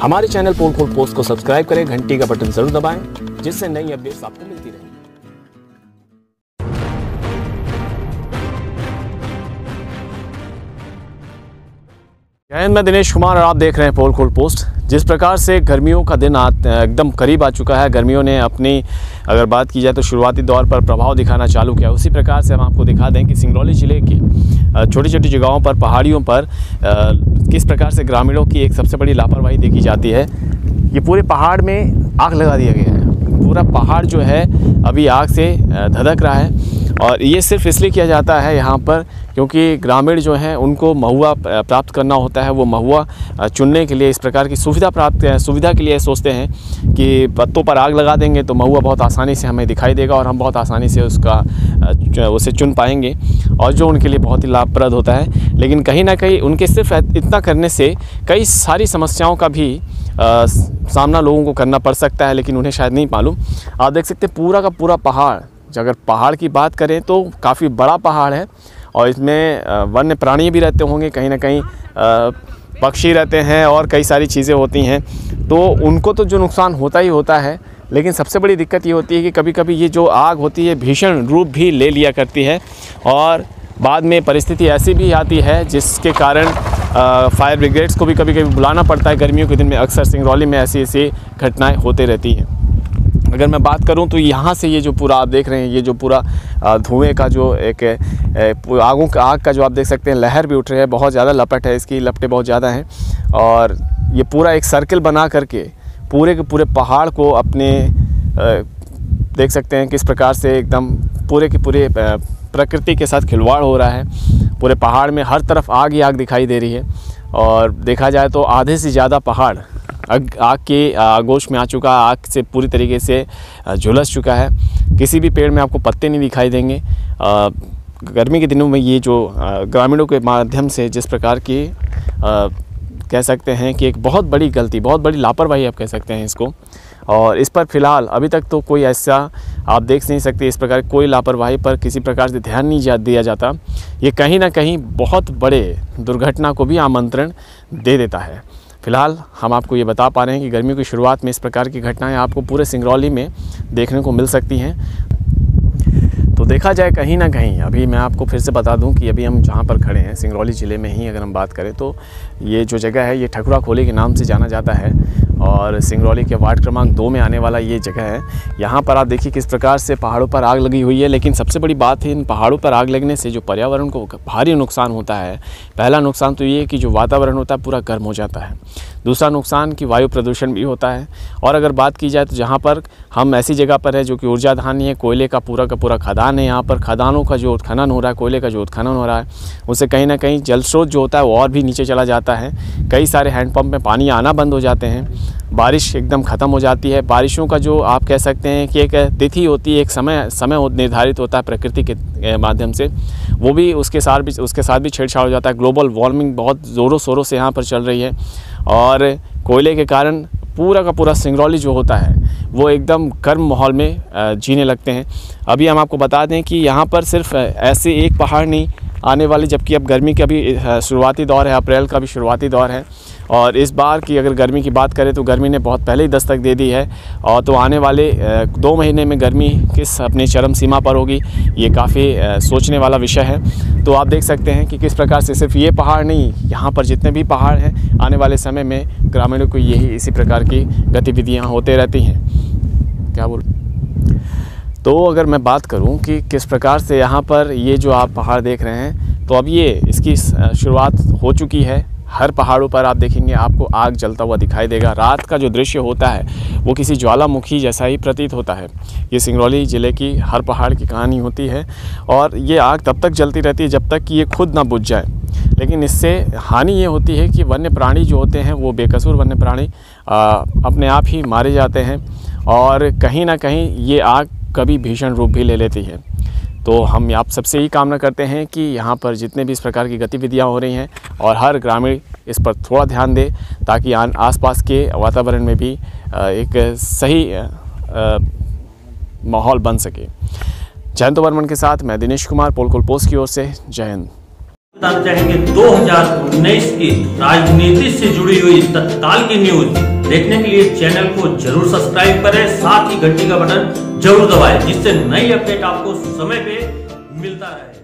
हमारे चैनल पोल खोल पोस्ट को सब्सक्राइब करें, घंटी का बटन जरूर दबाएं, जिससे नई अपडेट्स आपको मिलती रहें। जय हिंद, मैं दिनेश कुमार और आप देख रहे हैं पोल खोल पोस्ट। जिस प्रकार से गर्मियों का दिन एकदम करीब आ चुका है, गर्मियों ने अपनी अगर बात की जाए तो शुरुआती दौर पर प्रभाव दिखाना चालू किया। उसी प्रकार से हम आपको दिखा दें कि सिंगरौली ज़िले की छोटी छोटी जगहों पर, पहाड़ियों पर किस प्रकार से ग्रामीणों की एक सबसे बड़ी लापरवाही देखी जाती है। ये पूरे पहाड़ में आग लगा दिया गया है। पूरा पहाड़ जो है अभी आग से धधक रहा है और ये सिर्फ इसलिए किया जाता है यहाँ पर क्योंकि ग्रामीण जो हैं उनको महुआ प्राप्त करना होता है। वो महुआ चुनने के लिए इस प्रकार की सुविधा के लिए सोचते हैं कि पत्तों पर आग लगा देंगे तो महुआ बहुत आसानी से हमें दिखाई देगा और हम बहुत आसानी से उसे चुन पाएंगे, और जो उनके लिए बहुत ही लाभप्रद होता है। लेकिन कहीं ना कहीं उनके सिर्फ इतना करने से कई सारी समस्याओं का भी सामना लोगों को करना पड़ सकता है, लेकिन उन्हें शायद नहीं मालूम। आप देख सकते हैं पूरा का पूरा पहाड़, अगर पहाड़ की बात करें तो काफ़ी बड़ा पहाड़ है और इसमें वन्य प्राणी भी रहते होंगे, कहीं ना कहीं पक्षी रहते हैं और कई सारी चीज़ें होती हैं, तो उनको तो जो नुकसान होता ही होता है। लेकिन सबसे बड़ी दिक्कत ये होती है कि कभी कभी ये जो आग होती है भीषण रूप भी ले लिया करती है और बाद में परिस्थिति ऐसी भी आती है जिसके कारण फायर ब्रिगेड्स को भी कभी कभी बुलाना पड़ता है। गर्मियों के दिन में अक्सर सिंगरौली में ऐसी घटनाएँ होती रहती हैं। अगर मैं बात करूं तो यहाँ से ये जो पूरा आप देख रहे हैं, ये जो पूरा धुएं का जो एक आग का जो आप देख सकते हैं लहर भी उठ रही है, बहुत ज़्यादा लपट है, इसकी लपटें बहुत ज़्यादा हैं और ये पूरा एक सर्किल बना करके पूरे के पूरे पहाड़ को अपने देख सकते हैं किस प्रकार से एकदम पूरे के पूरे प्रकृति के साथ खिलवाड़ हो रहा है। पूरे पहाड़ में हर तरफ आग ही आग दिखाई दे रही है और देखा जाए तो आधे से ज़्यादा पहाड़ आग के आगोश में आ चुका है, आग से पूरी तरीके से झुलस चुका है। किसी भी पेड़ में आपको पत्ते नहीं दिखाई देंगे। गर्मी के दिनों में ये जो ग्रामीणों के माध्यम से जिस प्रकार की कह सकते हैं कि एक बहुत बड़ी गलती, बहुत बड़ी लापरवाही आप कह सकते हैं इसको, और इस पर फ़िलहाल अभी तक तो कोई ऐसा आप देख नहीं सकते इस प्रकार कोई लापरवाही पर किसी प्रकार से ध्यान नहीं दिया जाता। ये कहीं ना कहीं बहुत बड़े दुर्घटना को भी आमंत्रण दे देता है। फ़िलहाल हम आपको ये बता पा रहे हैं कि गर्मियों की शुरुआत में इस प्रकार की घटनाएं आपको पूरे सिंगरौली में देखने को मिल सकती हैं। तो देखा जाए कहीं ना कहीं, अभी मैं आपको फिर से बता दूं कि अभी हम जहां पर खड़े हैं सिंगरौली ज़िले में ही अगर हम बात करें तो ये जो जगह है ये ठकुरा खोली के नाम से जाना जाता है और सिंगरौली के वार्ड क्रमांक 2 में आने वाला ये जगह है। यहाँ पर आप देखिए किस प्रकार से पहाड़ों पर आग लगी हुई है। लेकिन सबसे बड़ी बात है इन पहाड़ों पर आग लगने से जो पर्यावरण को भारी नुकसान होता है। पहला नुकसान तो ये है कि जो वातावरण होता है पूरा गर्म हो जाता है। दूसरा नुकसान कि वायु प्रदूषण भी होता है। और अगर बात की जाए तो जहाँ पर हम ऐसी जगह पर है जो कि ऊर्जा धानी है, कोयले का पूरा खदान है, यहाँ पर खदानों का जो उत्खनन हो रहा है, कोयले का जो उत्खनन हो रहा है, उससे कहीं ना कहीं जल स्रोत जो होता है वो और भी नीचे चला जाता है। कई सारे हैंडपम्प में पानी आना बंद हो जाते हैं, बारिश एकदम ख़त्म हो जाती है। बारिशों का जो आप कह सकते हैं कि एक तिथि होती है, एक समय निर्धारित होता है प्रकृति के माध्यम से, वो भी उसके साथ भी छेड़छाड़ हो जाता है। ग्लोबल वार्मिंग बहुत ज़ोरों शोरों से यहाँ पर चल रही है और कोयले के कारण पूरा का पूरा सिंगरौली जो होता है वो एकदम गर्म माहौल में जीने लगते हैं। अभी हम आपको बता दें कि यहाँ पर सिर्फ ऐसे एक पहाड़ नहीं आने वाले, जबकि अब गर्मी का भी शुरुआती दौर है, अप्रैल का भी शुरुआती दौर है और इस बार की अगर गर्मी की बात करें तो गर्मी ने बहुत पहले ही दस्तक दे दी है और तो आने वाले 2 महीने में गर्मी किस अपनी चरम सीमा पर होगी, ये काफ़ी सोचने वाला विषय है। तो आप देख सकते हैं कि किस प्रकार से सिर्फ ये पहाड़ नहीं, यहाँ पर जितने भी पहाड़ हैं आने वाले समय में ग्रामीणों को यही इसी प्रकार की गतिविधियाँ होते रहती हैं। क्या बोल तो अगर मैं बात करूं कि किस प्रकार से यहाँ पर ये जो आप पहाड़ देख रहे हैं, तो अब ये इसकी शुरुआत हो चुकी है। हर पहाड़ों पर आप देखेंगे आपको आग जलता हुआ दिखाई देगा। रात का जो दृश्य होता है वो किसी ज्वालामुखी जैसा ही प्रतीत होता है। ये सिंगरौली ज़िले की हर पहाड़ की कहानी होती है और ये आग तब तक जलती रहती है जब तक कि ये खुद ना बुझ जाए। लेकिन इससे हानि ये होती है कि वन्य प्राणी जो होते हैं वो बेकसूर वन्य प्राणी अपने आप ही मारे जाते हैं और कहीं ना कहीं ये आग कभी भीषण रूप भी ले लेती है। तो हम आप सबसे ही कामना करते हैं कि यहाँ पर जितने भी इस प्रकार की गतिविधियाँ हो रही हैं और हर ग्रामीण इस पर थोड़ा ध्यान दे ताकि आसपास के वातावरण में भी एक सही माहौल बन सके। जयंत वर्मन के साथ मैं दिनेश कुमार, पोल खोल पोस्ट की ओर से। जय हिंद। बताना चाहेंगे 2019 की राजनीति से जुड़ी हुई तत्काल की न्यूज देखने के लिए चैनल को जरूर सब्सक्राइब करें, साथ ही घंटी का बटन जरूर दबाएं, जिससे नई अपडेट आपको समय पे मिलता रहे।